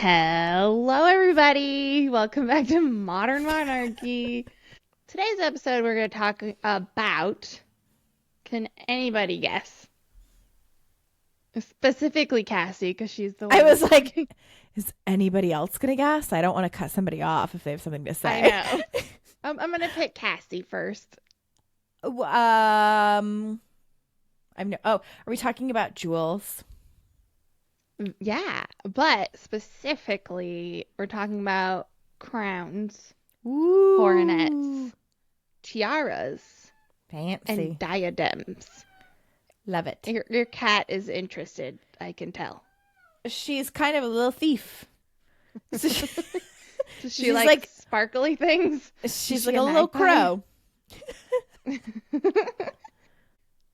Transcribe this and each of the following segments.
Hello, everybody. Welcome back to Modern Monarchy. Today's episode, we're going to talk about, can anybody guess? Specifically Cassie, because she's the one. I was like, is anybody else going to guess? I don't want to cut somebody off if they have something to say. I know. I'm going to pick Cassie first. Are we talking about jewels? Yeah, but specifically, we're talking about crowns, Ooh. coronets, tiaras, Fancy. and diadems. Love it. Your cat is interested, I can tell. She's kind of a little thief. Does she like sparkly things? She's like a little crow.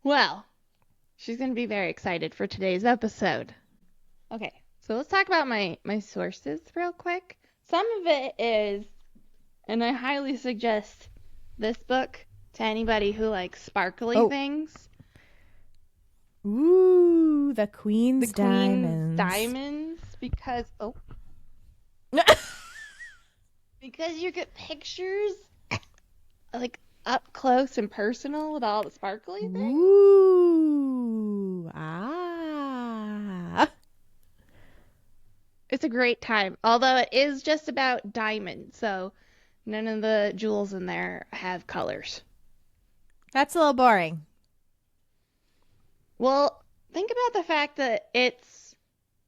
Well, she's going to be very excited for today's episode. Okay, so let's talk about my sources real quick. Some of it is, and I highly suggest this book to anybody who likes sparkly things. Ooh, the Queen's Diamonds. Because because you get pictures like up close and personal with all the sparkly things. Ooh, It's a great time, although it is just about diamonds, so none of the jewels in there have colors. That's a little boring. Well, think about the fact that it's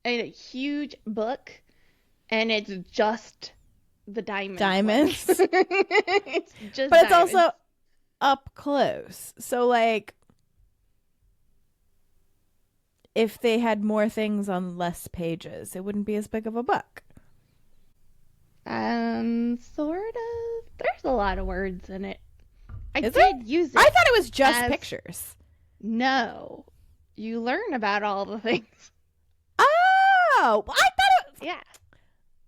a huge book and it's just the diamonds. It's just But it's diamonds. also up close. So, like, if they had more things on less pages, it wouldn't be as big of a book. Sort of. There's a lot of words in it. I Is did it? use it. I thought it was just pictures. No. You learn about all the things. Oh, I thought it was... Yeah.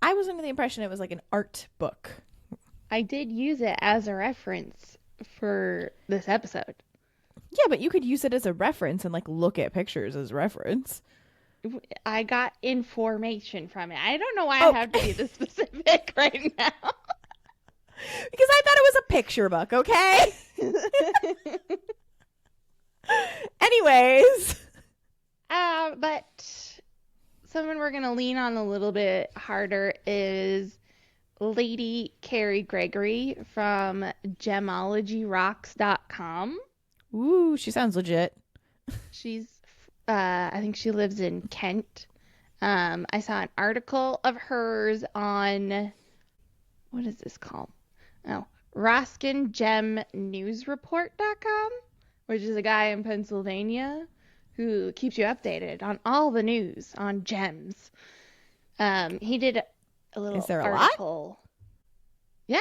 I was under the impression it was like an art book. I did use it as a reference for this episode. Yeah, but you could use it as a reference and like look at pictures as reference. I got information from it. I don't know why I have to be this specific right now. Because I thought it was a picture book, okay? Anyways. But someone we're going to lean on a little bit harder is Lady Carrie Gregory from gemologyrocks.com. Ooh, she sounds legit. She's, I think she lives in Kent. I saw an article of hers on, what is this called? Oh, RoskinGemNewsReport.com, which is a guy in Pennsylvania who keeps you updated on all the news on gems. He did a little Is there a article. lot? Yeah.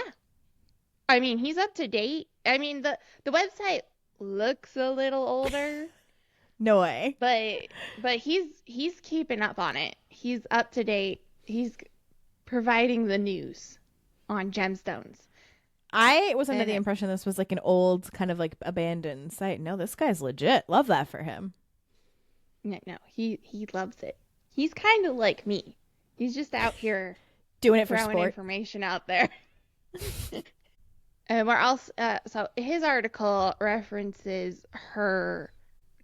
I mean, he's up to date. I mean, the website looks a little older. No way. But he's keeping up on it. He's up to date. He's providing the news on gemstones. I was under the impression this was like an old kind of like abandoned site. No, this guy's legit. Love that for him. No, he loves it. He's kind of like me. He's just out here doing it for throwing sport. information out there. And we're also so his article references her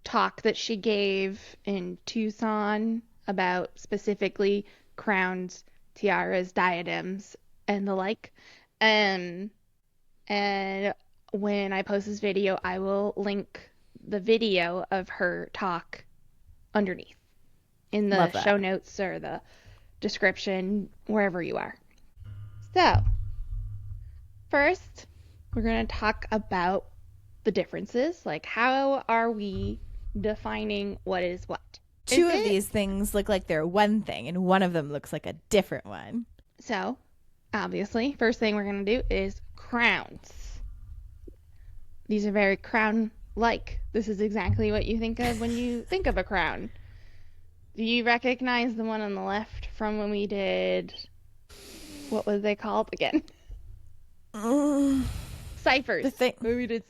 talk that she gave in Tucson about specifically crowns, tiaras, diadems, and the like. And when I post this video, I will link the video of her talk underneath in the show notes or the description, wherever you are. So, first, we're going to talk about the differences. Like, how are we defining what is what? Two of these things look like they're one thing, and one of them looks like a different one. So, obviously, first thing we're going to do is crowns. These are very crown-like. This is exactly what you think of when you think of a crown. Do you recognize the one on the left from when we did... What was they called again? Ciphers. When we did...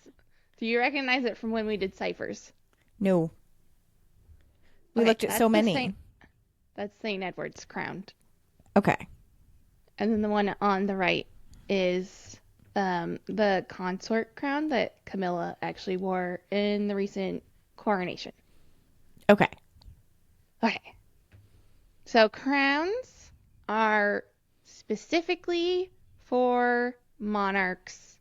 Do you recognize it from when we did ciphers? No. We looked at so many. That's St. Edward's crown. Okay. And then the one on the right is the consort crown that Camilla actually wore in the recent coronation. Okay. Okay. So crowns are specifically for monarchs,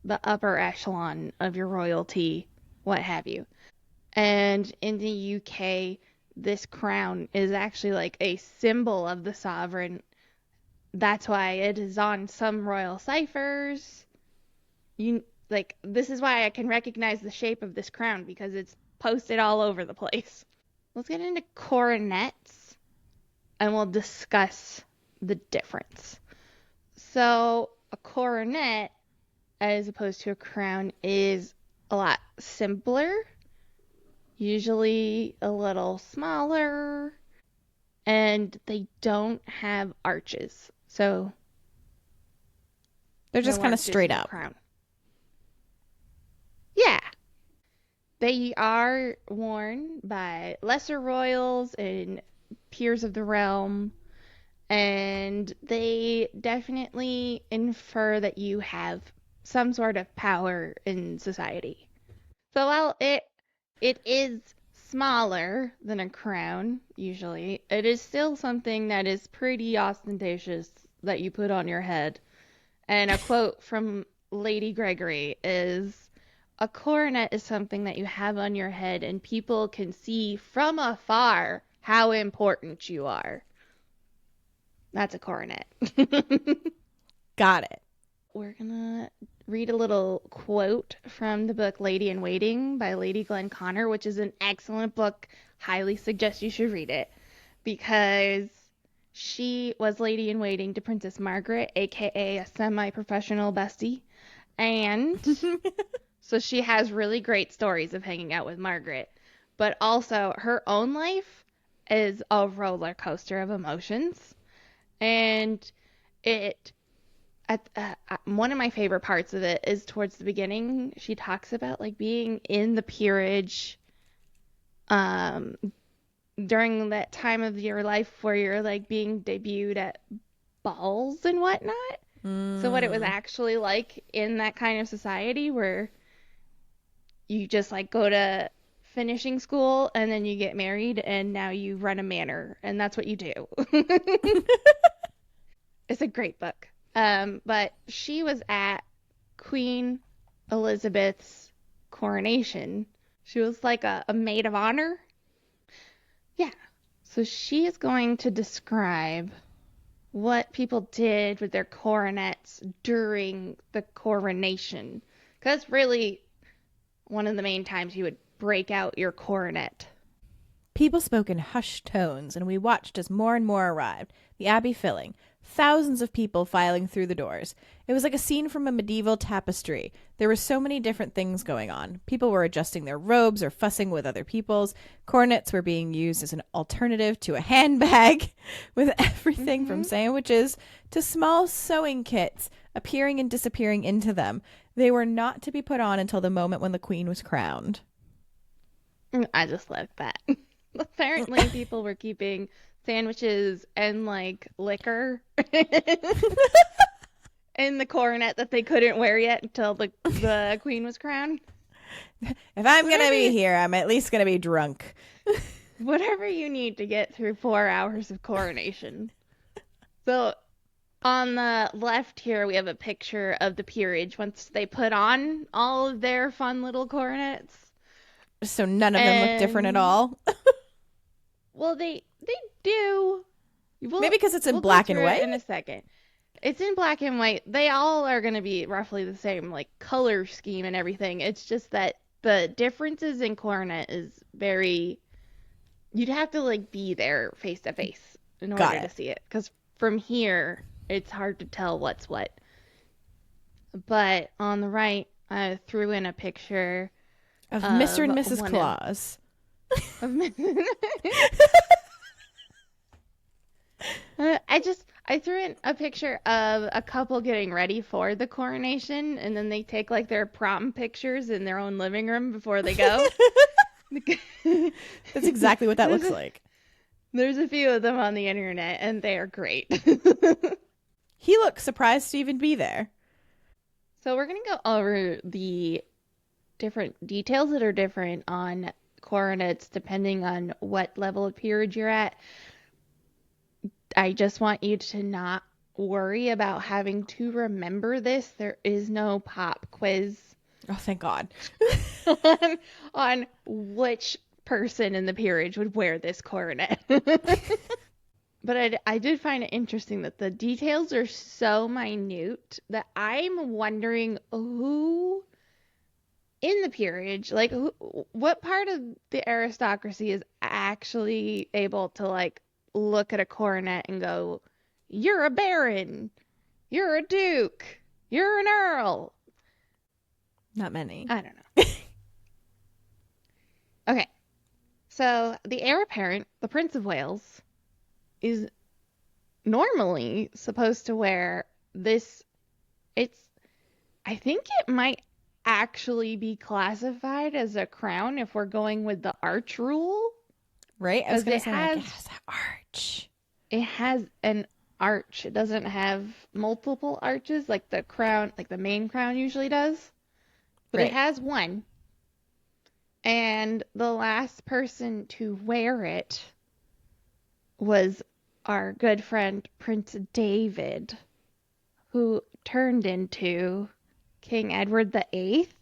the upper echelon of your royalty, what have you. And in the UK, this crown is actually like a symbol of the sovereign. That's why it is on some royal ciphers. You like this is why I can recognize the shape of this crown because it's posted all over the place. Let's get into coronets and we'll discuss the difference. So, a coronet as opposed to a crown is a lot simpler, usually a little smaller, and they don't have arches. So, They're just no kind of arches, straight no up. crown. Yeah, they are worn by lesser royals and peers of the realm, and they definitely infer that you have some sort of power in society. So while it is smaller than a crown, usually, it is still something that is pretty ostentatious that you put on your head. And a quote from Lady Gregory is a coronet is something that you have on your head and people can see from afar how important you are. That's a coronet. Got it. We're gonna read a little quote from the book Lady in Waiting by Lady Glen Connor, which is an excellent book. Highly suggest you should read it because she was Lady in Waiting to Princess Margaret, aka a semi professional bestie. And so she has really great stories of hanging out with Margaret. But also, her own life is a roller coaster of emotions. And it one of my favorite parts of it is towards the beginning. She talks about like being in the peerage um during that time of your life where you're like being debuted at balls and whatnot. So what it was Mm. actually like in that kind of society where you just like go to finishing school and then you get married and now you run a manor and that's what you do. It's a great book. But she was at Queen Elizabeth's coronation. She was like a maid of honor. Yeah. So she is going to describe what people did with their coronets during the coronation. Because really, one of the main times you would break out your coronet. People spoke in hushed tones, and we watched as more and more arrived, the abbey filling, thousands of people filing through the doors. It was like a scene from a medieval tapestry. There were so many different things going on. People were adjusting their robes or fussing with other people's. Coronets were being used as an alternative to a handbag, with everything from Mm-hmm. sandwiches to small sewing kits appearing and disappearing into them. They were not to be put on until the moment when the queen was crowned. I just love that. Apparently, people were keeping sandwiches and like liquor in the coronet that they couldn't wear yet until the queen was crowned. If I'm going to Whatever be you, here, I'm at least going to be drunk. whatever you need to get through 4 hours of coronation. So on the left here, we have a picture of the peerage once they put on all of their fun little coronets. So none of them look different at And all. well, they do. We'll Maybe because it's in we'll go black and through it white. in a second. It's in black and white. They all are going to be roughly the same, like color scheme and everything. It's just that the differences in coronet is very. You'd have to like be there face to face in Got order to it. see it, because from here it's hard to tell what's what. But on the right, I threw in a picture Of Mr. of and Mrs. one of. Claus. of I threw in a picture of a couple getting ready for the coronation, and then they take like their prom pictures in their own living room before they go. That's exactly what that There's looks a like. There's a few of them on the internet, and they are great. He looks surprised to even be there. So we're going to go over the different details that are different on coronets depending on what level of peerage you're at. I just want you to not worry about having to remember this. There is no pop quiz Oh, thank God. on which person in the peerage would wear this coronet. But I did find it interesting that the details are so minute that I'm wondering who in the peerage, like what part of the aristocracy is actually able to like look at a coronet and go, "You're a baron, you're a duke, you're an earl." Not many. I don't know. Okay, so the heir apparent, the Prince of Wales, is normally supposed to wear this. It's, I think it might actually be classified as a crown if we're going with the arch rule. Right? I was Because going to say, like, it has that arch. it has an arch. It doesn't have multiple arches like the crown, like the main crown usually does. But it Right. has one. And the last person to wear it was our good friend Prince David, who turned into King Edward the Eighth.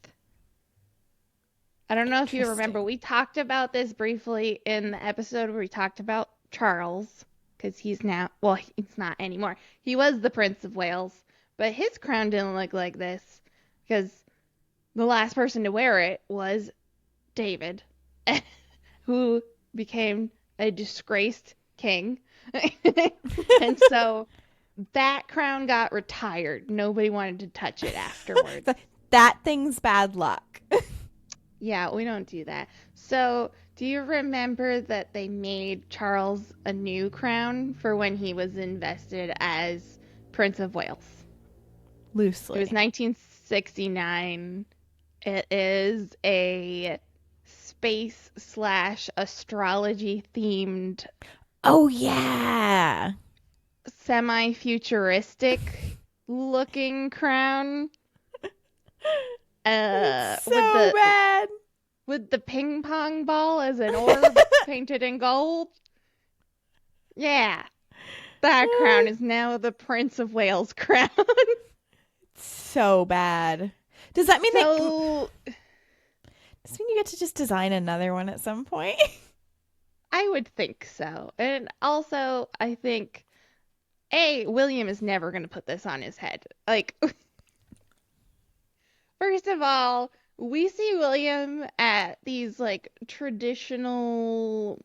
I don't know if you remember, Interesting. we talked about this briefly in the episode where we talked about Charles, because he's now, well, he's not anymore. He was the Prince of Wales, but his crown didn't look like this because the last person to wear it was David, who became a disgraced king. And so that crown got retired. Nobody wanted to touch it afterwards. That thing's bad luck. Yeah, we don't do that. So, do you remember that they made Charles a new crown for when he was invested as Prince of Wales? It was Loosely. 1969. It is a space slash astrology themed, Oh, yeah. semi-futuristic looking crown. It's With so bad. the ping pong ball as an orb painted in gold. Yeah, that crown is now the Prince of Wales crown. So bad. Does that mean So does mean you get to just design another one at some point? I would think so. And also, I think, A, William is never going to put this on his head. Like, first of all, we see William at these like traditional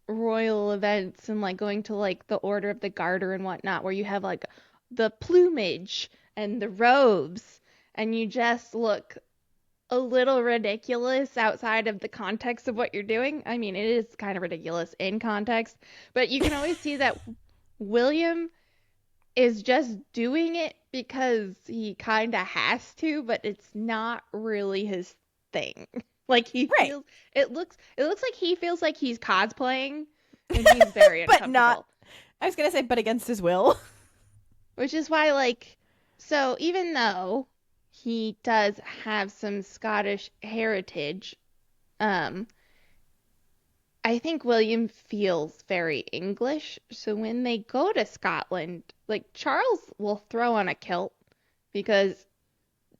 royal events and like going to like the Order of the Garter and whatnot, where you have like the plumage and the robes, and you just look a little ridiculous outside of the context of what you're doing. I mean, it is kind of ridiculous in context, but you can always see that William is just doing it because he kind of has to, but it's not really his thing. Like he Right. feels it looks like he feels like he's cosplaying and he's very But not. uncomfortable. I was going to say, but against his will. Which is why like so even though he does have some Scottish heritage, um I think William feels very English. So when they go to Scotland, like Charles will throw on a kilt because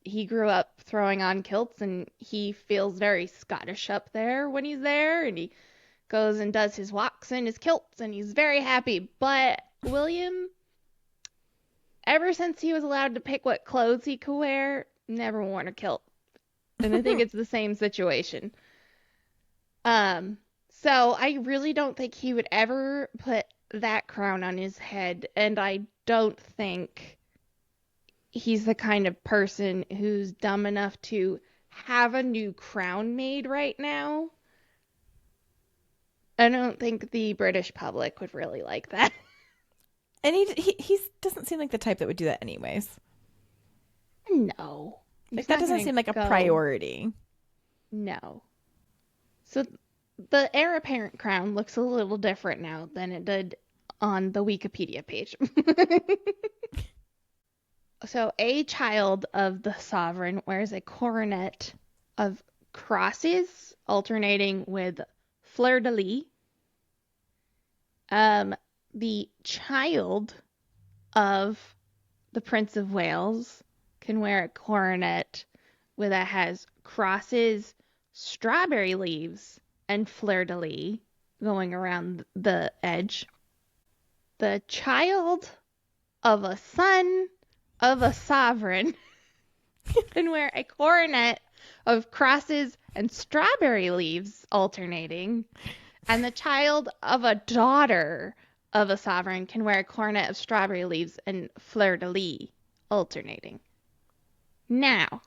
he grew up throwing on kilts and he feels very Scottish up there when he's there and he goes and does his walks in his kilts and he's very happy. But William, ever since he was allowed to pick what clothes he could wear, never worn a kilt. And I think it's the same situation. Um, so I really don't think he would ever put that crown on his head, and I don't think he's the kind of person who's dumb enough to have a new crown made right now. I don't think the British public would really like that. And he doesn't seem like the type that would do that anyways. No. Like He's that not doesn't gonna seem like a go. priority. No. So The heir apparent crown looks a little different now than it did on the Wikipedia page. So, a child of the sovereign wears a coronet of crosses alternating with fleur de lis. The child of the Prince of Wales can wear a coronet that has crosses, strawberry leaves, and fleur de lis going around the edge. The child of a son of a sovereign can wear a coronet of crosses and strawberry leaves alternating. And the child of a daughter of a sovereign can wear a coronet of strawberry leaves and fleur de lis alternating. Now,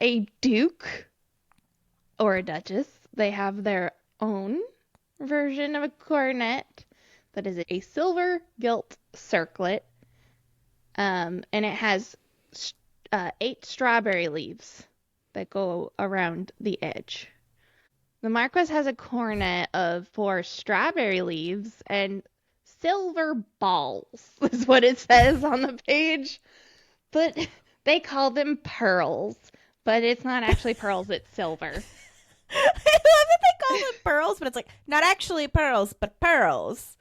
a duke or a duchess, they have their own version of a coronet that is a silver gilt circlet, and it has 8 strawberry leaves that go around the edge. The Marquis has a coronet of 4 strawberry leaves and silver balls, is what it says on the page. But they call them pearls. But it's not actually pearls, it's silver. I love that they call them pearls, but it's like, not actually pearls, but pearls.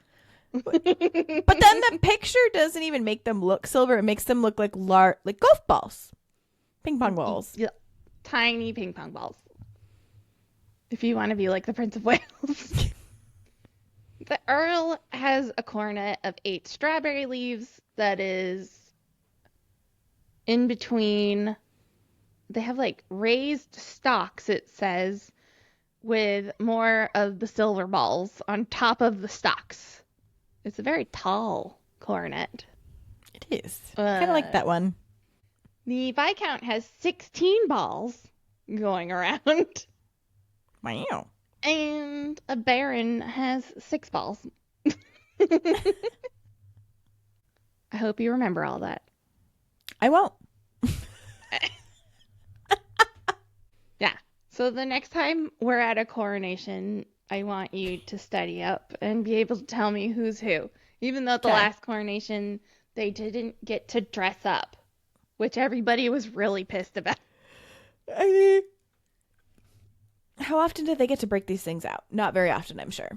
But then the picture doesn't even make them look silver. It makes them look like golf balls. Ping pong balls. Yeah, tiny ping pong balls. If you want to be like the Prince of Wales. The Earl has a coronet of 8 strawberry leaves that is in between. They have like raised stalks, it says, with more of the silver balls on top of the stalks. It's a very tall coronet. It is. Kind of like that one. The Viscount has 16 balls going around. Wow. And a Baron has 6 balls. I hope you remember all that. I won't. Yeah. So the next time we're at a coronation, I want you to study up and be able to tell me who's who. Even though at the last coronation, they didn't get to dress up, which everybody was really pissed about. I mean, how often do they get to break these things out? Not very often, I'm sure.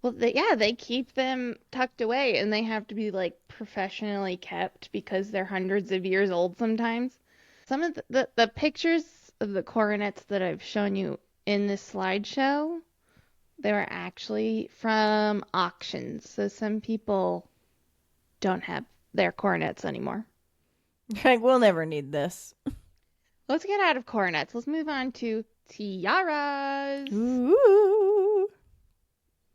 Well, they keep them tucked away, and they have to be like professionally kept because they're hundreds of years old sometimes. Some of the pictures of the coronets that I've shown you in this slideshow, they were actually from auctions. So some people don't have their coronets anymore. Like, we'll never need this. Let's get out of coronets. Let's move on to tiaras. Ooh.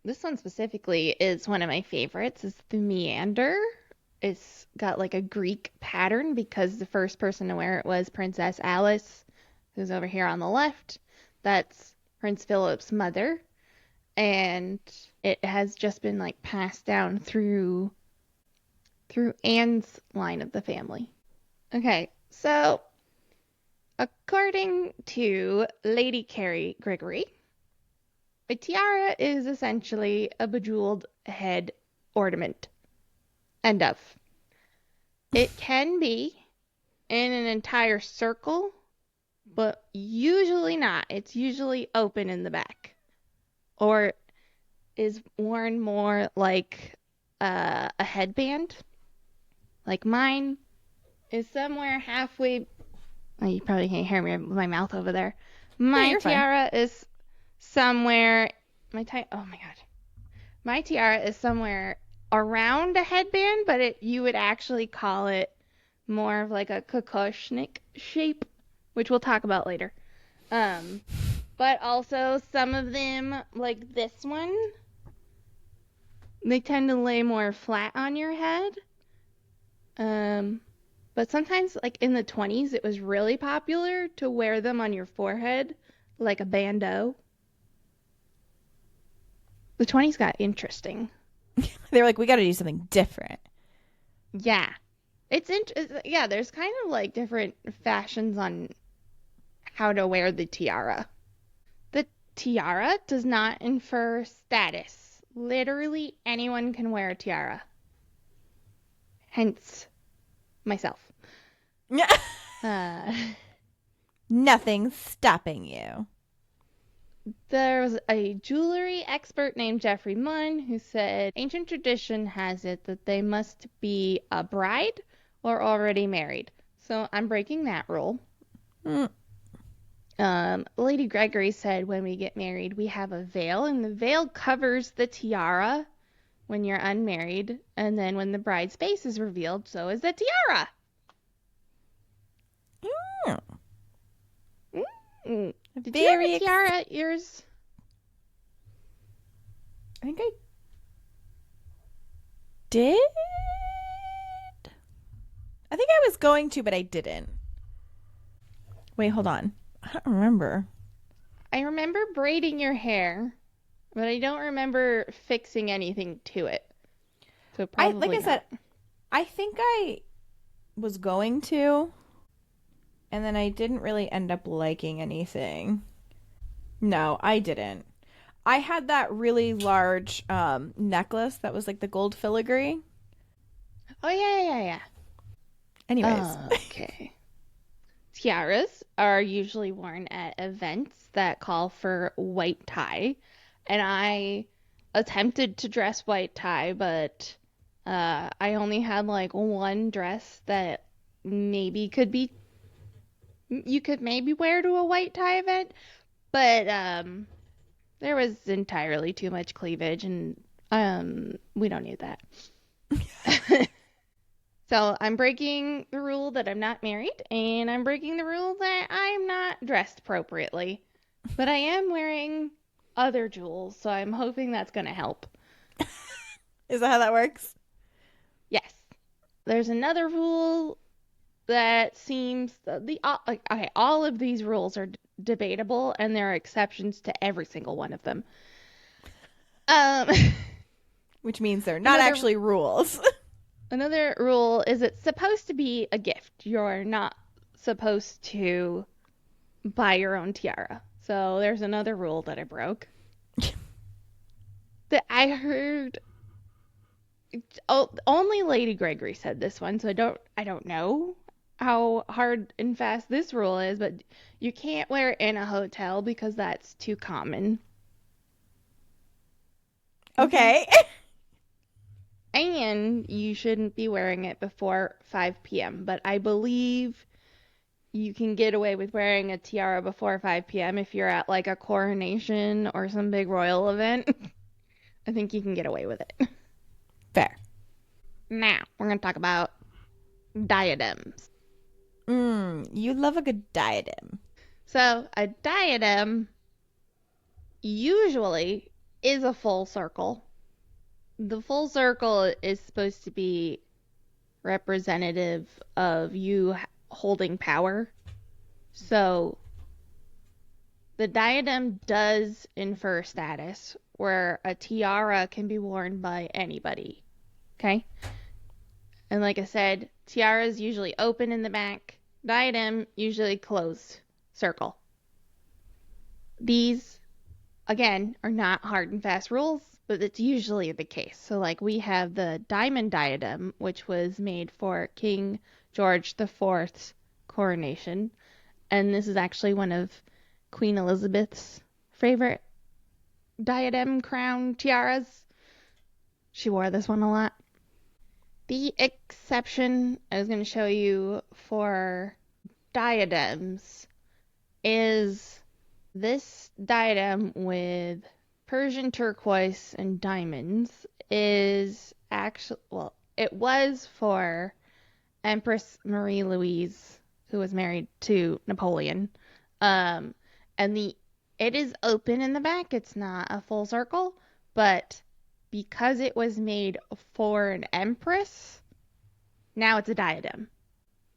This one specifically is one of my favorites. It's the meander. It's got like a Greek pattern because the first person to wear it was Princess Alice, who's over here on the left. That's Prince Philip's mother. And it has just been like passed down through Anne's line of the family. Okay, so according to Lady Carrie Gregory, a tiara is essentially a bejeweled head ornament. End of. It can be in an entire circle, but usually not. It's usually open in the back. Or is worn more like a headband. Like mine is somewhere halfway. Oh, you probably can't hear me with my mouth over there. My tiara is somewhere. Oh my god. My tiara is somewhere around a headband, but you would actually call it more of like a kokoshnik shape, which we'll talk about later. But also some of them, like this one, they tend to lay more flat on your head. But sometimes, like in the 20s, it was really popular to wear them on your forehead, like a bandeau. The 20s got interesting. They were like, we got to do something different. Yeah. Yeah, there's kind of like different fashions on how to wear the tiara. Tiara does not infer status. Literally anyone can wear a tiara. Hence, myself. Uh, Nothing stopping you. there was a jewelry expert named Jeffrey Munn who said ancient tradition has it that they must be a bride or already married. So I'm breaking that rule. Mm. Lady Gregory said when we get married, we have a veil, and the veil covers the tiara when you're unmarried, and then when the bride's face is revealed, so is the tiara. Mm. Did you have Very a tiara at yours? I think I did. I think I was going to, but I didn't. Wait, hold on. I don't remember. I remember braiding your hair, but I don't remember fixing anything to it. So I probably not. said, I think I was going to, and then I didn't really end up liking anything. No, I didn't. I had that really large necklace that was like the gold filigree. Oh yeah. Anyways. Okay. Tiaras are usually worn at events that call for white tie, and I attempted to dress white tie, but I only had like one dress that maybe could be you could maybe wear to a white tie event, but there was entirely too much cleavage, and we don't need that. So I'm breaking the rule that I'm not married, and I'm breaking the rule that I'm not dressed appropriately. But I am wearing other jewels, so I'm hoping that's going to help. Is that how that works? Yes. There's another rule that seems okay, all of these rules are debatable, and there are exceptions to every single one of them. Um, Which means they're not another actually rules. another rule is it's supposed to be a gift. You're not supposed to buy your own tiara. So there's another rule that I broke. That I heard only Lady Gregory said this one, so I don't know how hard and fast this rule is, but you can't wear it in a hotel because that's too common. Okay. And you shouldn't be wearing it before 5 p.m. But I believe you can get away with wearing a tiara before 5 p.m. if you're at like a coronation or some big royal event. I think you can get away with it. Fair. Now, we're going to talk about diadems. You love a good diadem. So, a diadem usually is a full circle. The full circle is supposed to be representative of you holding power. So, the diadem does infer status, where a tiara can be worn by anybody. Okay? And like I said, tiara is usually open in the back, diadem usually closed circle. These, again, are not hard and fast rules, but it's usually the case. So, like, we have the diamond diadem, which was made for King George IV's coronation. And this is actually one of Queen Elizabeth's favorite diadem crown tiaras. She wore this one a lot. The exception I was going to show you for diadems is this diadem with Persian turquoise and diamonds is actually, well, it was for Empress Marie Louise, who was married to Napoleon. And it is open in the back. It's not a full circle, but because it was made for an empress, now it's a diadem.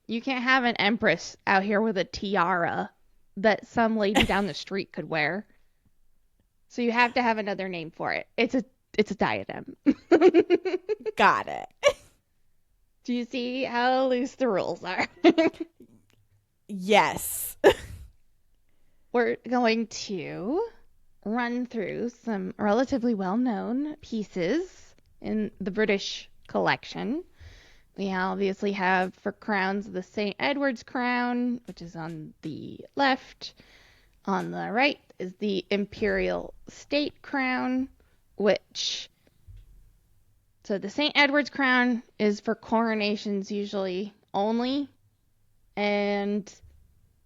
You can't have an empress out here with a tiara that some lady down the street could wear. So you have to have another name for it. It's a diadem. Got it. Do you see how loose the rules are? Yes. We're going to run through some relatively well-known pieces in the British collection. We obviously have for crowns the St. Edward's crown, which is on the left. On the right is the Imperial State Crown, which so the St. Edward's crown is for coronations usually only, and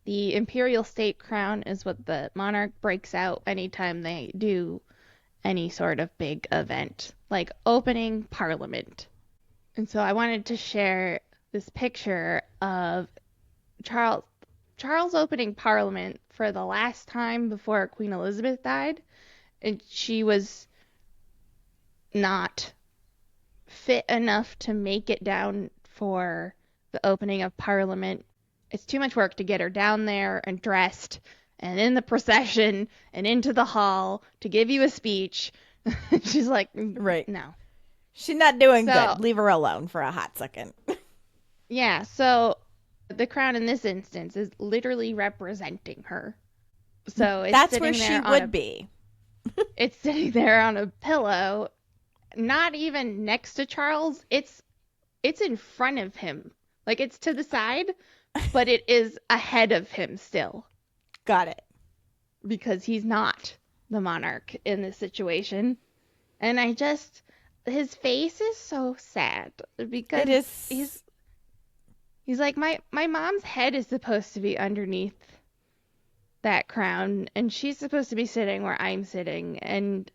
the Imperial State Crown is what the monarch breaks out anytime they do any sort of big event, like opening Parliament. And so I wanted to share this picture of Charles Charles opening Parliament for the last time before Queen Elizabeth died, and she was not fit enough to make it down for the opening of Parliament. It's too much work to get her down there and dressed and in the procession and into the hall to give you a speech. She's like, Right. no. She's not doing So, good. Leave her alone for a hot second. yeah, so the crown in this instance is literally representing her. So it's That's where sitting she there on would be. it's sitting there on a pillow, not even next to Charles. It's in front of him. Like it's to the side, but it is ahead of him still Got it. because he's not the monarch in this situation. And his face is so sad because It is. he's like my mom's head is supposed to be underneath that crown and she's supposed to be sitting where I'm sitting and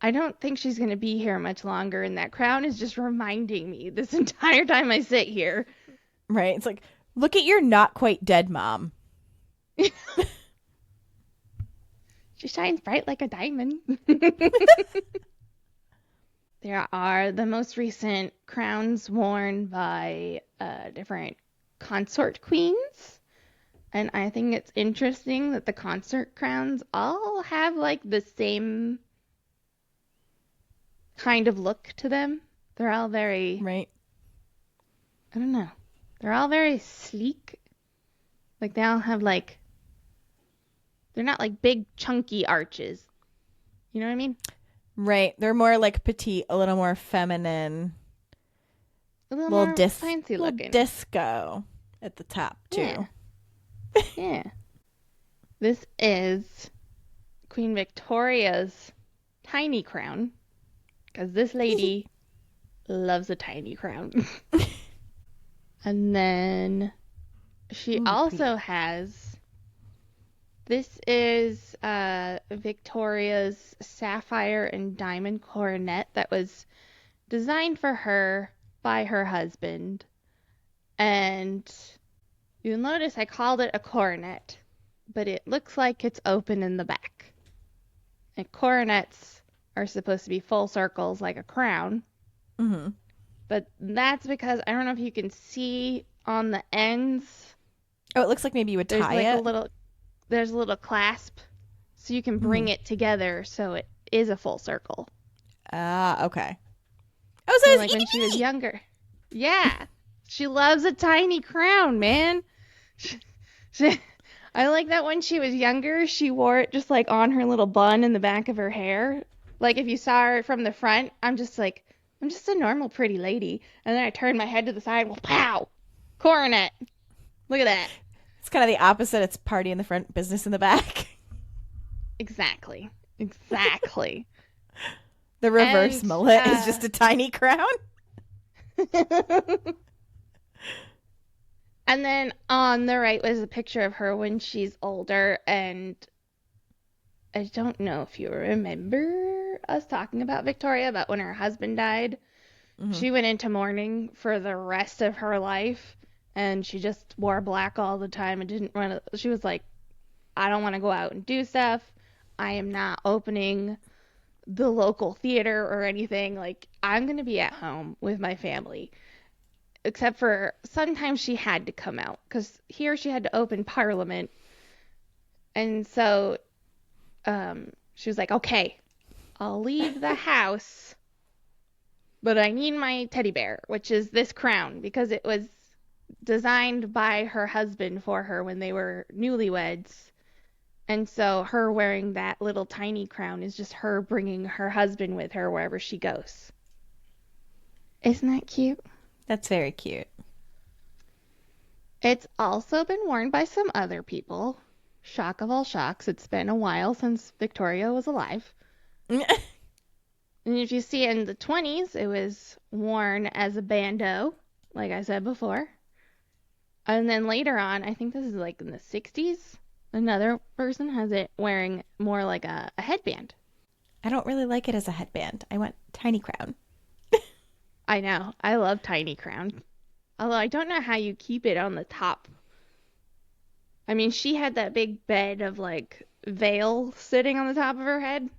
I don't think she's going to be here much longer and that crown is just reminding me this entire time I sit here. Right. It's like, look at your not quite dead mom. She shines bright like a diamond. There are the most recent crowns worn by different consort queens. And I think it's interesting that the consort crowns all have like the same kind of look to them. They're all very, Right. I don't know, they're all very sleek. Like they all have like, they're not like big chunky arches. You know what I mean? Right. They're more like petite, a little more feminine, A little little more fancy little looking. disco at the top too. Yeah. Yeah. This is Queen Victoria's tiny crown, because this lady loves a tiny crown. And then she Ooh, also has, this is Victoria's sapphire and diamond coronet that was designed for her by her husband. And you'll notice I called it a coronet, but it looks like it's open in the back. And coronets are supposed to be full circles like a crown, Mm-hmm. but that's because I don't know if you can see on the ends. Oh, it looks like maybe you would There's tie like it. there's a little clasp, so you can bring it together so it is a full circle. Ah, okay. Oh, so And it's like when she was itty younger, yeah, she loves a tiny crown, man. I like that when she was younger, she wore it just like on her little bun in the back of her hair. Like if you saw her from the front, I'm just a normal pretty lady. And then I turn my head to the side, well, pow! Coronet. Look at that. It's kind of the opposite. It's party in the front, business in the back. Exactly. Exactly. The reverse And, mullet is just a tiny crown. And then on the right was a picture of her when she's older, and I don't know if you remember us talking about Victoria, but when her husband died, Mhm. she went into mourning for the rest of her life, and she just wore black all the time and didn't want to. She was like, I don't want to go out and do stuff. I am not opening the local theater or anything. Like, I'm going to be at home with my family. Except for sometimes she had to come out because here she had to open Parliament. And so she was like, okay, I'll leave the house, but I need my teddy bear, which is this crown, because it was designed by her husband for her when they were newlyweds. And so her wearing that little tiny crown is just her bringing her husband with her wherever she goes. Isn't that cute? That's very cute. It's also been worn by some other people. Shock of all shocks, it's been a while since Victoria was alive. And if you see it in the 20s, it was worn as a bandeau, like I said before. And then later on, I think this is like in the 60s, another person has it wearing more like a headband. I don't really like it as a headband. I want tiny crown. I know. I love tiny crown. Although I don't know how you keep it on the top. I mean, she had that big bed of like veil sitting on the top of her head.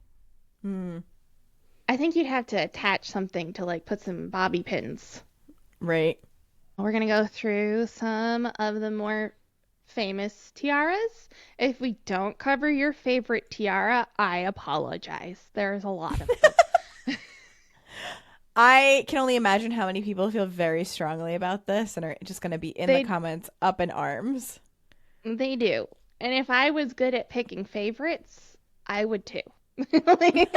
Hmm. I think you'd have to attach something to like put some bobby pins. Right. We're going to go through some of the more famous tiaras. If we don't cover your favorite tiara, I apologize. There's a lot of them. I can only imagine how many people feel very strongly about this and are just going to be in the They comments up in arms. they do. And if I was good at picking favorites, I would too. Like,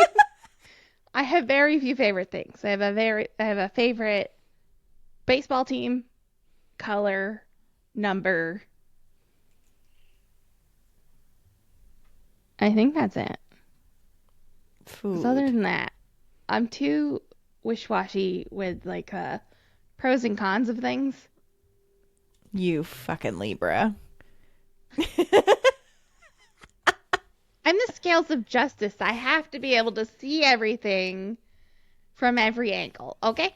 I have very few favorite things. I have a favorite baseball team, color, number. I think that's it. 'Cause other Food. than that, I'm too wish-washy with like pros and cons of things. You fucking Libra. I'm the scales of justice. I have to be able to see everything from every angle, okay?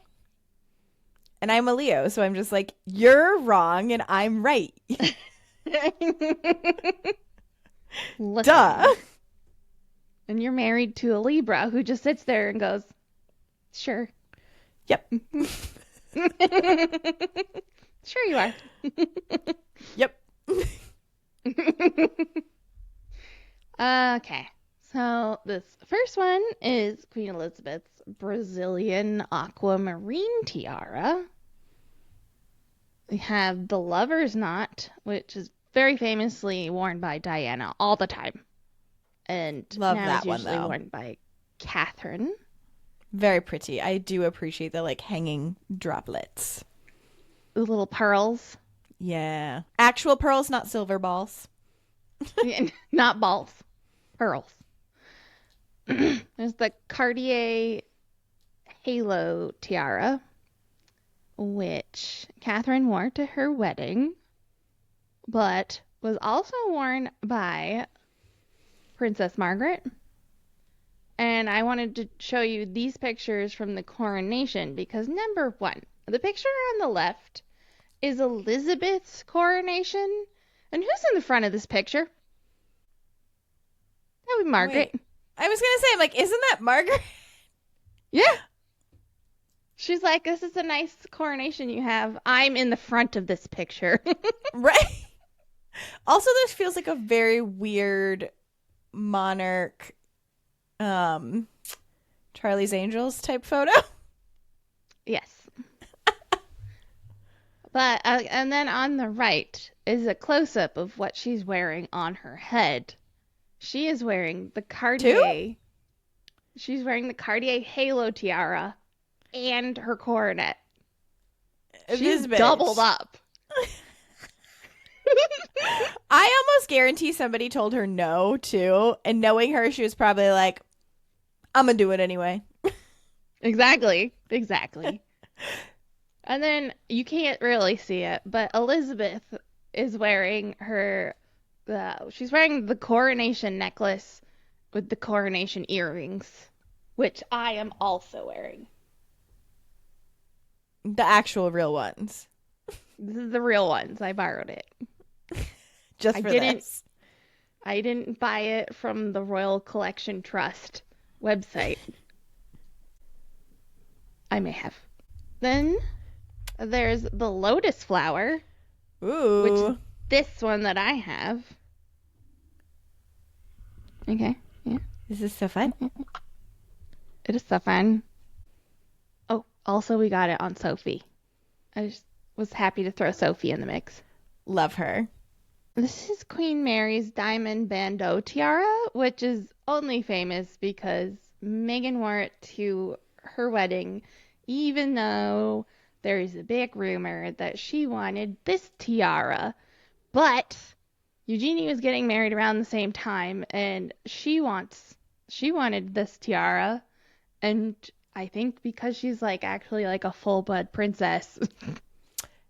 And I'm a Leo, so I'm just like, you're wrong and I'm right. Listen. Duh. And you're married to a Libra who just sits there and goes, sure. Yep. Sure you are. Yep. Okay. So this first one is Queen Elizabeth's Brazilian aquamarine tiara. We have the lover's knot, which is very famously worn by Diana all the time. And Love now that is one usually though. worn by Catherine. Very pretty. I do appreciate the like hanging droplets. The little pearls. Yeah. Actual pearls, not silver balls. Not balls. Pearls. There's the Cartier Halo tiara, which Catherine wore to her wedding, but was also worn by Princess Margaret. And I wanted to show you these pictures from the coronation because number one, the picture on the left is Elizabeth's coronation. And who's in the front of this picture? That would be Margaret. Wait. I was gonna say, I'm like, isn't that Margaret? Yeah. She's like, this is a nice coronation you have. I'm in the front of this picture. Right. Also, this feels like a very weird monarch, Charlie's Angels type photo. Yes. But, and then on the right is a close up of what she's wearing on her head. She is wearing the Two? Cartier. She's wearing the Cartier Halo tiara and her coronet. She's This bitch. doubled up. I almost guarantee somebody told her no, too. And knowing her, she was probably like, I'm gonna do it anyway. Exactly. Exactly. And then you can't really see it, but Elizabeth is wearing she's wearing the coronation necklace with the coronation earrings, which I am also wearing. The actual real ones. This is the real ones. I borrowed it. Just I for didn't this. I didn't buy it from the Royal Collection Trust website. I may have. Then there's the lotus flower, which is Ooh. this one that I have. Okay, yeah, This is so fun. it is so fun. Oh, also we got it on Sophie. I just was happy to throw Sophie in the mix. Love her. This is Queen Mary's diamond bandeau tiara, which is only famous because Meghan wore it to her wedding, even though there is a big rumor that she wanted this tiara. But Eugenie was getting married around the same time, and she wanted this tiara, and I think because she's like actually like a full-blood princess,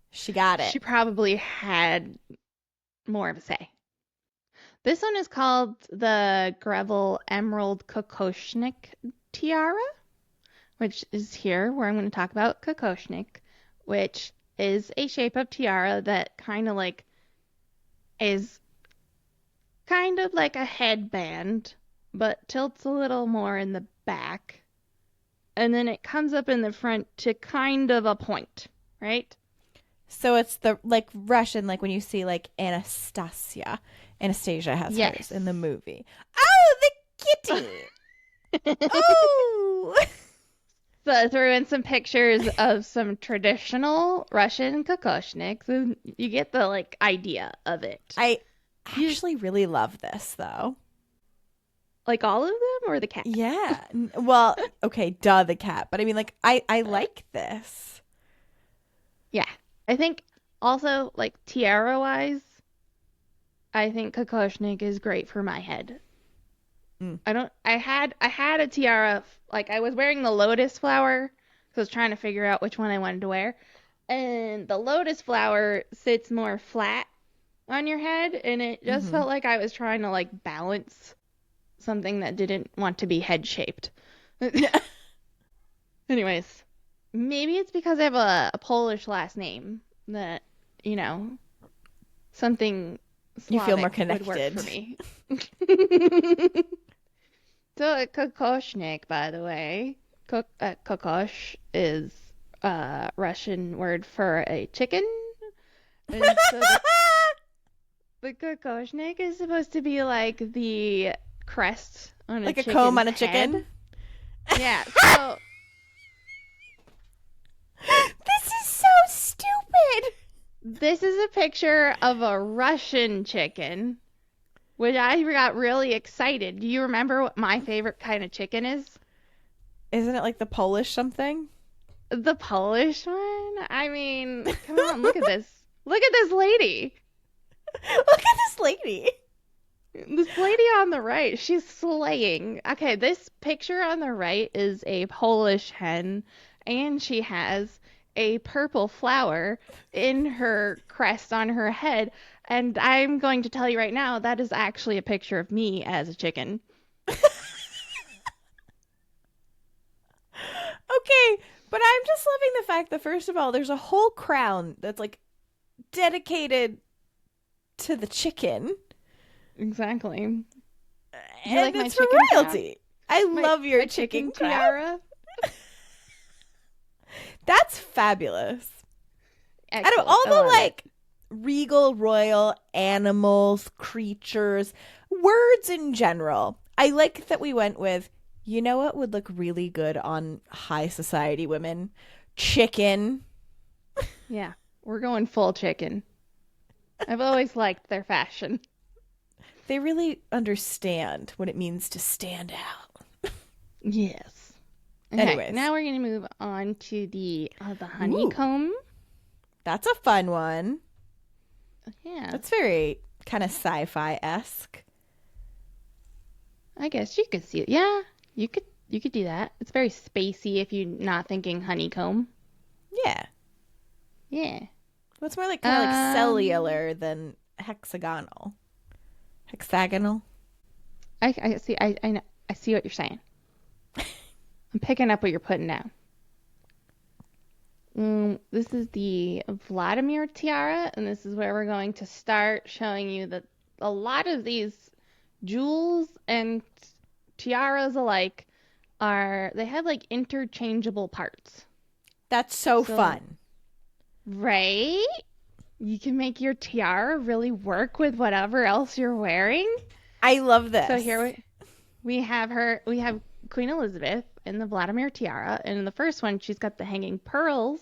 She got it. she probably had more of a say. This one is called the Greville Emerald Kokoshnik Tiara, which is here where I'm going to talk about Kokoshnik, which is a shape of tiara that kind of like is kind of like a headband, but tilts a little more in the back. And then it comes up in the front to kind of a point, right? So it's the like Russian, like when you see like Anastasia. Anastasia has hers Yes. in the movie. Oh, the kitty. Oh. So I threw in some pictures of some traditional Russian kokoshniks, and you get the like idea of it. I You actually really love this though. like all of them or the cat? Yeah. Well, okay, duh, the cat. But I mean, like, I like this. Yeah. I think also like tiara wise, I think kokoshnik is great for my head. Mm. I had a tiara like I was wearing the lotus flower, so I was trying to figure out which one I wanted to wear. And the lotus flower sits more flat on your head, and it just Mm-hmm. felt like I was trying to like balance something that didn't want to be head shaped. Yeah. Anyways, maybe it's because I have a Polish last name that, you know, something You feel more Slavic would work for connected. me. So, kokoshnik, by the way, kokosh is a Russian word for a chicken. And so the kokoshnik is supposed to be like the crest on a Like a comb chicken's on a chicken. head. Yeah, so This is so stupid. this is a picture of a Russian chicken, which I got really excited. Do you remember what my favorite kind of chicken is? Isn't it like the Polish something? The Polish one? I mean, come on, look at this. Look at this lady. Look at this lady. This lady on the right, she's slaying. Okay, this picture on the right is a Polish hen, and she has a purple flower in her crest on her head. And I'm going to tell you right now, that is actually a picture of me as a chicken. Okay, but I'm just loving the fact that first of all, there's a whole crown that's like dedicated to the chicken, Exactly. Do you and like my it's for chicken crown? royalty. I love your My chicken chicken crown. tiara? That's fabulous. Out of Excellent. all I the love it. like regal royal animals, creatures, words in general, I like that we went with, you know what would look really good on high society women? Chicken. Yeah, we're going full chicken. I've always liked their fashion. They really understand what it means to stand out. Yes. Okay, Anyways. now we're gonna move on to the Ooh, honeycomb. that's a fun one. Yeah, That's very kind of sci-fi-esque. I guess you could see it. Yeah, you could do that. It's very spacey if you're not thinking honeycomb. Yeah. Yeah. Well, it's more like kind of like Um, cellular than hexagonal. Hexagonal? I see. I know. I see what you're saying. I'm picking up what you're putting down. This is the Vladimir tiara, and this is where we're going to start showing you that a lot of these jewels and tiaras alike they have like interchangeable parts. That's so So, fun. right? You can make your tiara really work with whatever else you're wearing. I love this. So here we have Queen Elizabeth in the Vladimir tiara, and in the first one she's got the hanging pearls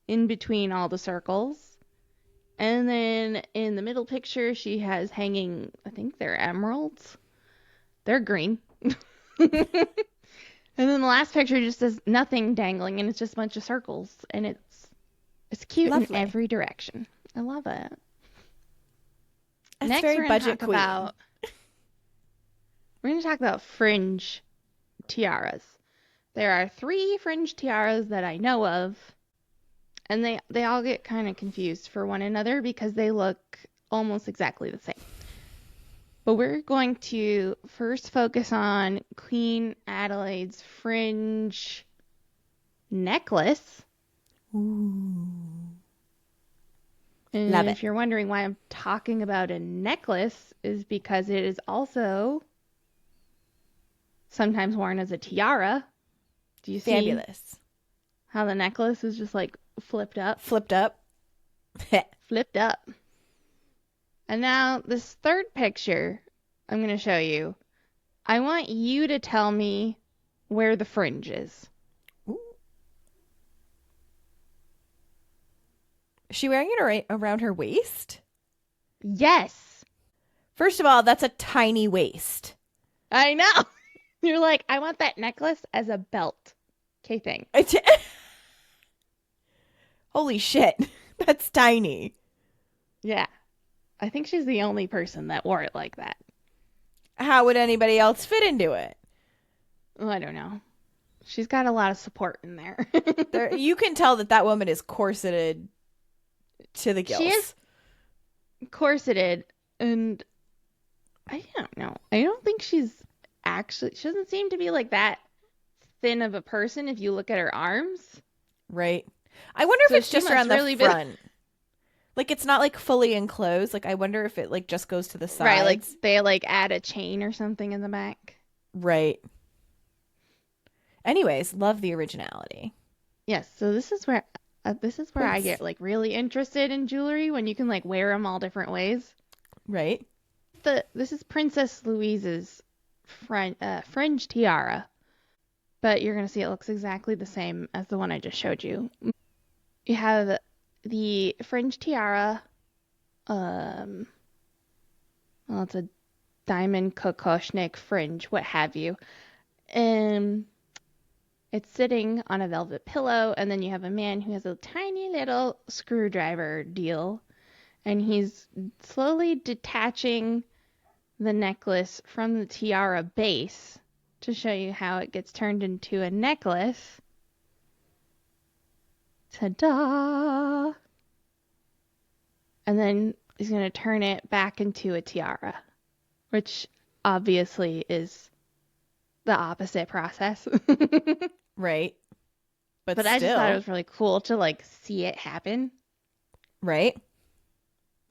in between all the circles. And then in the middle picture, she has hanging, I think they're emeralds. They're green. And then the last picture just says nothing dangling, and it's just a bunch of circles, and it's cute in Lovely. every direction. I love it. That's Next, very budget queen. we're gonna talk about fringe tiaras. There are three fringe tiaras that I know of, and they all get kind of confused for one another because they look almost exactly the same. But we're going to first focus on Queen Adelaide's fringe necklace. Ooh. And Love it. if you're wondering why I'm talking about a necklace, is because it is also sometimes worn as a tiara. Do you see Fabulous. how the necklace is just like flipped up? Flipped up. Flipped up. And now this third picture I'm going to show you. I want you to tell me where the fringe is. Ooh. Is she wearing it around her waist? Yes, First of all, that's a tiny waist. I know. You're like, I want that necklace as a belt. Okay, thing. Holy shit. That's tiny. Yeah. I think she's the only person that wore it like that. How would anybody else fit into it? Well, I don't know. She's got a lot of support in there. You can tell that woman is corseted to the gills. She is corseted, and I don't know. I don't think she doesn't seem to be like that thin of a person if you look at her arms. Right. I wonder if So it's she just must around the really be front. Like, it's not like fully enclosed. Like, I wonder if it like just goes to the sides. right, like they like add a chain or something in the back. Right. Anyways, love the originality. Yes, so this is where I Prince. get like really interested in jewelry when you can like wear them all different ways. Right. This is Princess Louise's fringe tiara, but you're gonna see it looks exactly the same as the one I just showed you. You have the fringe tiara. Well, it's a diamond kokoshnik fringe, what have you. And it's sitting on a velvet pillow, and then you have a man who has a tiny little screwdriver deal, and he's slowly detaching the necklace from the tiara base to show you how it gets turned into a necklace. Ta-da! And then he's going to turn it back into a tiara, which obviously is the opposite process. Right. But I just thought it still. was really cool to like see it happen. Right.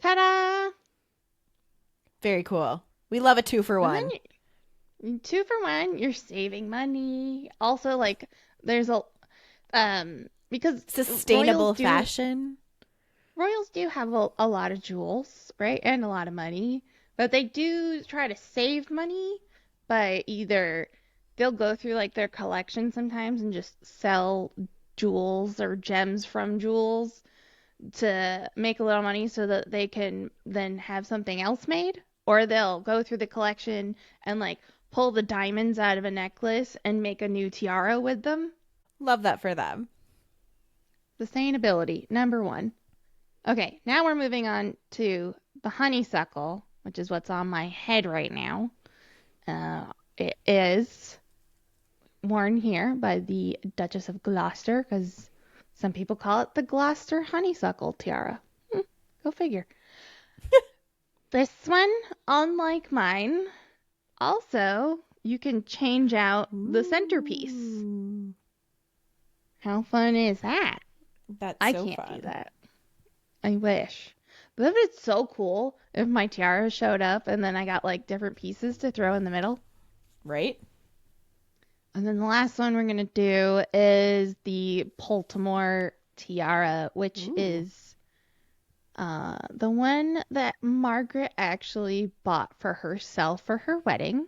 Ta-da! Very cool. We love a 2-for-1. And then 2 for 1, you're saving money. Also, like there's because Sustainable fashion. royals do have a lot of jewels, right? And a lot of money, but they do try to save money by either they'll go through like their collection sometimes and just sell jewels or gems from jewels to make a little money so that they can then have something else made. Or they'll go through the collection and like pull the diamonds out of a necklace and make a new tiara with them. Love that for them. Sustainability, number one. Okay, now we're moving on to the honeysuckle, which is what's on my head right now. It is worn here by the Duchess of Gloucester because some people call it the Gloucester honeysuckle tiara. Go figure. This one, unlike mine, also you can change out the centerpiece. Ooh. How fun is that? That's I so can't fun. do that. I wish. But it's so cool if my tiara showed up and then I got like different pieces to throw in the middle. Right? And then the last one we're going to do is the Baltimore tiara, which Ooh. is the one that Margaret actually bought for herself for her wedding.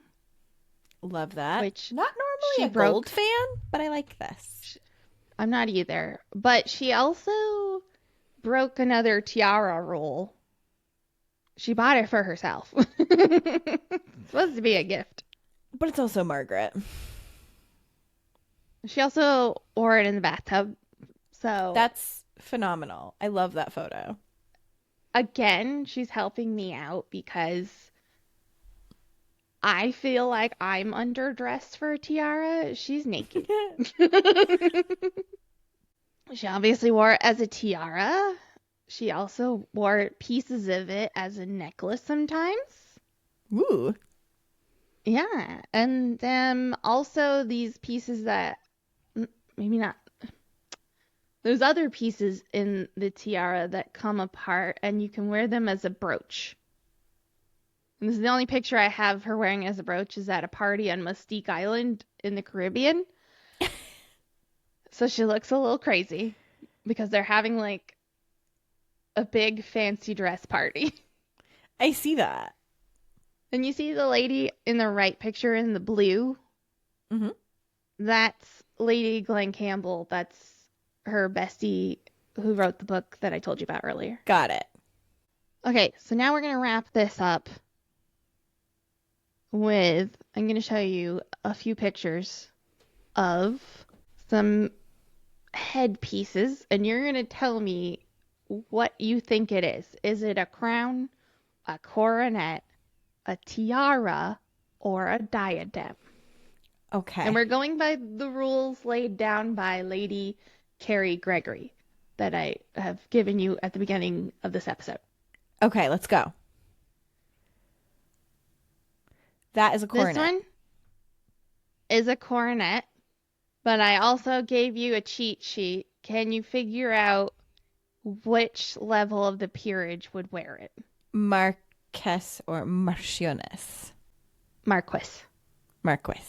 Love that. Which Not she normally a broke. gold fan, but I like this. I'm not either. But she also broke another tiara rule. She bought it for herself. It's supposed to be a gift. But it's also Margaret. She also wore it in the bathtub. So, That's phenomenal. I love that photo. again, she's helping me out because I feel like I'm underdressed for a tiara. She's naked. She obviously wore it as a tiara. She also wore pieces of it as a necklace sometimes. Ooh. Yeah, and also these pieces that maybe not. There's other pieces in the tiara that come apart, and you can wear them as a brooch. And this is the only picture I have her wearing as a brooch is at a party on Mustique Island in the Caribbean. So she looks a little crazy because they're having like a big fancy dress party. I see that. And you see the lady in the right picture in the blue? Mm-hmm. That's Lady Glen Campbell. That's her bestie who wrote the book that I told you about earlier. Got it. Okay, so now we're going to wrap this up with I'm going to show you a few pictures of some headpieces, and you're going to tell me what you think it is. Is it a crown, a coronet, a tiara, or a diadem? Okay. And we're going by the rules laid down by Lady Carrie Gregory that I have given you at the beginning of this episode. Okay, let's go. That is a coronet. This one is a coronet, but I also gave you a cheat sheet. Can you figure out which level of the peerage would wear it? Marquess or Marchioness? Marquis. Marquis.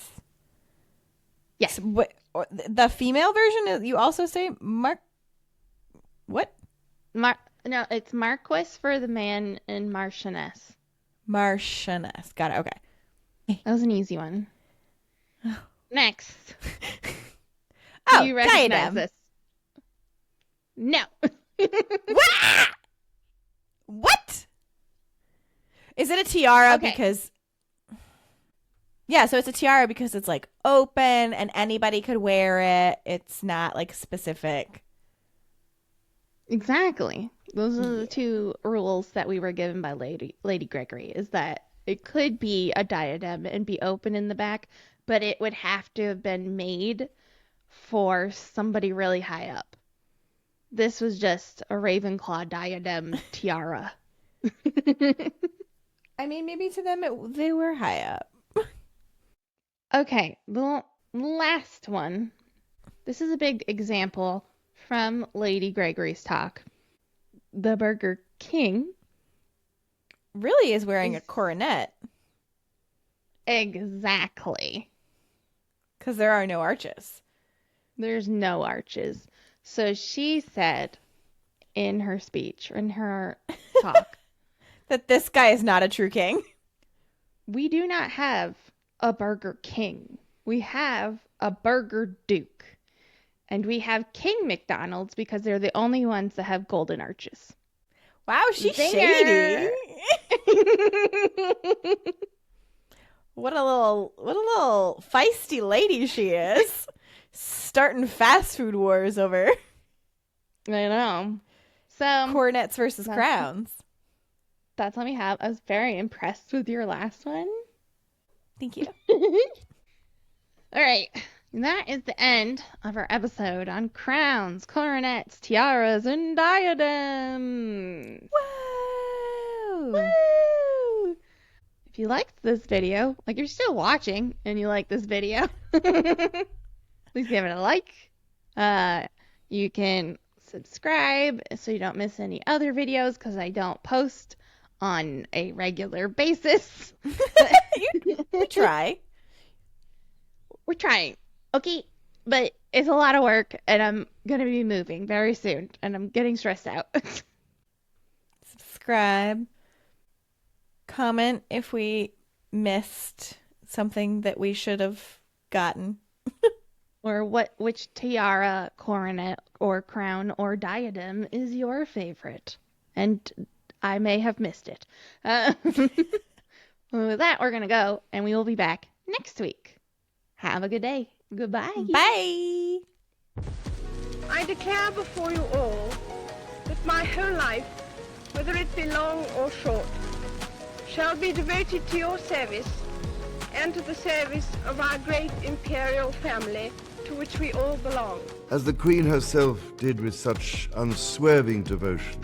Yes. What, the female version is you also say what? No, it's Marquis for the man and Marchioness. Marchioness. Got it. Okay. That was an easy one. Next. Oh, Do you recognize diadem. this? No. What? Is it a tiara Okay. because yeah, so it's a tiara because it's like open and anybody could wear it. It's not like specific. Exactly. Those are the two rules that we were given by Lady Gregory, is that it could be a diadem and be open in the back, but it would have to have been made for somebody really high up. This was just a Ravenclaw diadem tiara. I mean, maybe to them they were high up. Okay, the last one. This is a big example from Lady Gregory's talk. The Burger King Really is wearing a is coronet exactly. because there are no arches. There's no arches. So she said in her speech, in her talk, That this guy is not a true king. we do not have a Burger King. We have a Burger Duke. And we have King McDonald's because they're the only ones that have golden arches. Wow, she's Zinger! shady. What a little feisty lady she is. Starting fast food wars over I know. So coronets versus that's, crowns. that's what we have. I was very impressed with your last one. Thank you. All right. That is the end of our episode on crowns, coronets, tiaras, and diadems. Whoa! Woo! If you liked this video, like you're still watching and you like this video, please give it a like. You can subscribe so you don't miss any other videos because I don't post on a regular basis. We try. We're trying, okay? But it's a lot of work and I'm going to be moving very soon and I'm getting stressed out. Subscribe. Comment if we missed something that we should have gotten. Or which tiara, coronet, or crown, or diadem is your favorite? And I may have missed it. With that, we're going to go, and we will be back next week. Have a good day. Goodbye. Bye. I declare before you all that my whole life, whether it be long or short, shall be devoted to your service and to the service of our great imperial family to which we all belong. As the Queen herself did with such unswerving devotion,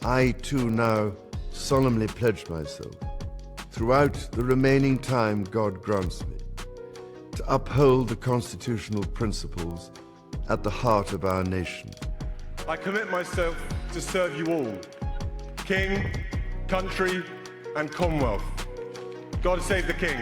I too now solemnly pledge myself, throughout the remaining time God grants me, to uphold the constitutional principles at the heart of our nation. I commit myself to serve you all, King, country, and Commonwealth. God save the King.